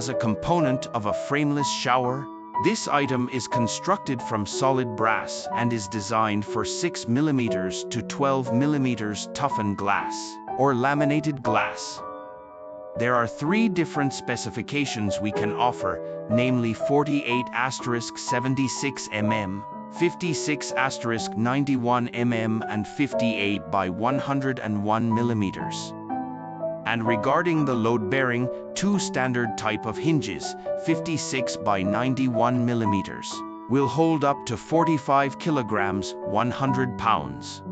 as a component of a frameless shower. This item is constructed from solid brass and is designed for 6 mm to 12 mm toughened glass, or laminated glass. There are 3 different specifications we can offer, namely 48*76 mm, 56*91 mm and 58 by 101 mm. And regarding the load bearing, 2 standard type of hinges, 56 by 91 mm, will hold up to 45 kilograms, 100 pounds.